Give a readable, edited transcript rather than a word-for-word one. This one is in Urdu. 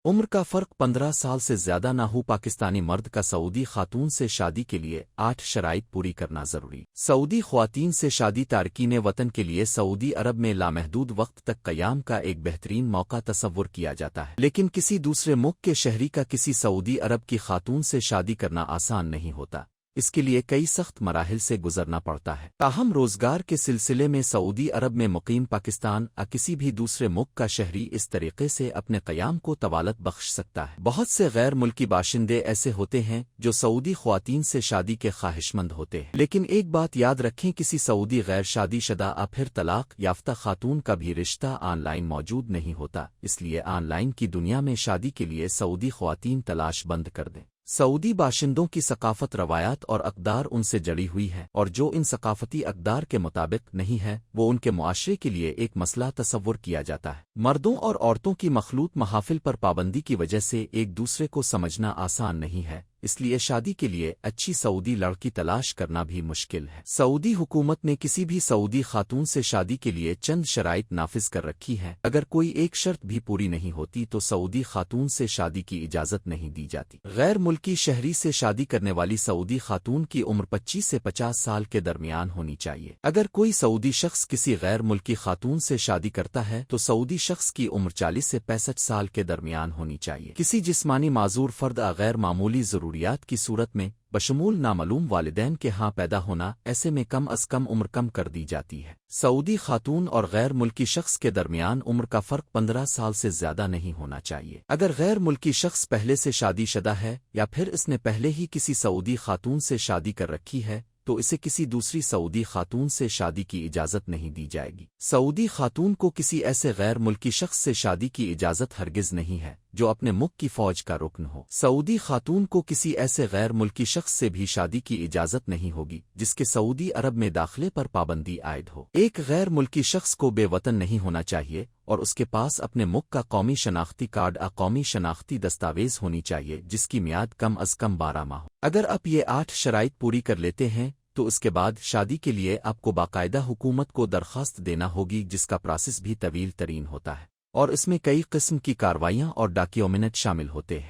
عمر کا فرق 15 سال سے زیادہ نہ ہو پاکستانی مرد کا سعودی خاتون سے شادی کے لیے 8 شرائط پوری کرنا ضروری۔ سعودی خواتین سے شادی تارکین وطن کے لیے سعودی عرب میں لامحدود وقت تک قیام کا ایک بہترین موقع تصور کیا جاتا ہے، لیکن کسی دوسرے ملک کے شہری کا کسی سعودی عرب کی خاتون سے شادی کرنا آسان نہیں ہوتا۔ اس کے لیے کئی سخت مراحل سے گزرنا پڑتا ہے۔ تاہم روزگار کے سلسلے میں سعودی عرب میں مقیم پاکستان کسی بھی دوسرے ملک کا شہری اس طریقے سے اپنے قیام کو طوالت بخش سکتا ہے۔ بہت سے غیر ملکی باشندے ایسے ہوتے ہیں جو سعودی خواتین سے شادی کے خواہش مند ہوتے ہیں، لیکن ایک بات یاد رکھیں، کسی سعودی غیر شادی شدہ پھر طلاق یافتہ خاتون کا بھی رشتہ آن لائن موجود نہیں ہوتا، اس لیے آن لائن کی دنیا میں شادی کے لیے سعودی خواتین تلاش بند کر دیں۔ سعودی باشندوں کی ثقافت، روایات اور اقدار ان سے جڑی ہوئی ہے، اور جو ان ثقافتی اقدار کے مطابق نہیں ہے وہ ان کے معاشرے کے لیے ایک مسئلہ تصور کیا جاتا ہے۔ مردوں اور عورتوں کی مخلوط محافل پر پابندی کی وجہ سے ایک دوسرے کو سمجھنا آسان نہیں ہے، اس لیے شادی کے لیے اچھی سعودی لڑکی تلاش کرنا بھی مشکل ہے۔ سعودی حکومت نے کسی بھی سعودی خاتون سے شادی کے لیے چند شرائط نافذ کر رکھی ہے۔ اگر کوئی ایک شرط بھی پوری نہیں ہوتی تو سعودی خاتون سے شادی کی اجازت نہیں دی جاتی۔ غیر ملکی شہری سے شادی کرنے والی سعودی خاتون کی عمر 25 سے 50 سال کے درمیان ہونی چاہیے۔ اگر کوئی سعودی شخص کسی غیر ملکی خاتون سے شادی کرتا ہے تو سعودی شخص کی عمر 40 سے 65 سال کے درمیان ہونی چاہیے۔ کسی جسمانی معذور فرد غیر معمولی ضروریات کی صورت میں بشمول نامعلوم والدین کے ہاں پیدا ہونا، ایسے میں کم از کم عمر کم کر دی جاتی ہے۔ سعودی خاتون اور غیر ملکی شخص کے درمیان عمر کا فرق 15 سال سے زیادہ نہیں ہونا چاہیے۔ اگر غیر ملکی شخص پہلے سے شادی شدہ ہے یا پھر اس نے پہلے ہی کسی سعودی خاتون سے شادی کر رکھی ہے تو اسے کسی دوسری سعودی خاتون سے شادی کی اجازت نہیں دی جائے گی۔ سعودی خاتون کو کسی ایسے غیر ملکی شخص سے شادی کی اجازت ہرگز نہیں ہے جو اپنے ملک کی فوج کا رکن ہو۔ سعودی خاتون کو کسی ایسے غیر ملکی شخص سے بھی شادی کی اجازت نہیں ہوگی جس کے سعودی عرب میں داخلے پر پابندی عائد ہو۔ ایک غیر ملکی شخص کو بے وطن نہیں ہونا چاہیے اور اس کے پاس اپنے ملک کا قومی شناختی کارڈ قومی شناختی دستاویز ہونی چاہیے جس کی میعاد کم از کم 12 ماہ ہو۔ اگر آپ یہ 8 شرائط پوری کر لیتے ہیں تو اس کے بعد شادی کے لیے آپ کو باقاعدہ حکومت کو درخواست دینا ہوگی، جس کا پروسیس بھی طویل ترین ہوتا ہے اور اس میں کئی قسم کی کاروائیاں اور ڈاکیومنٹ شامل ہوتے ہیں۔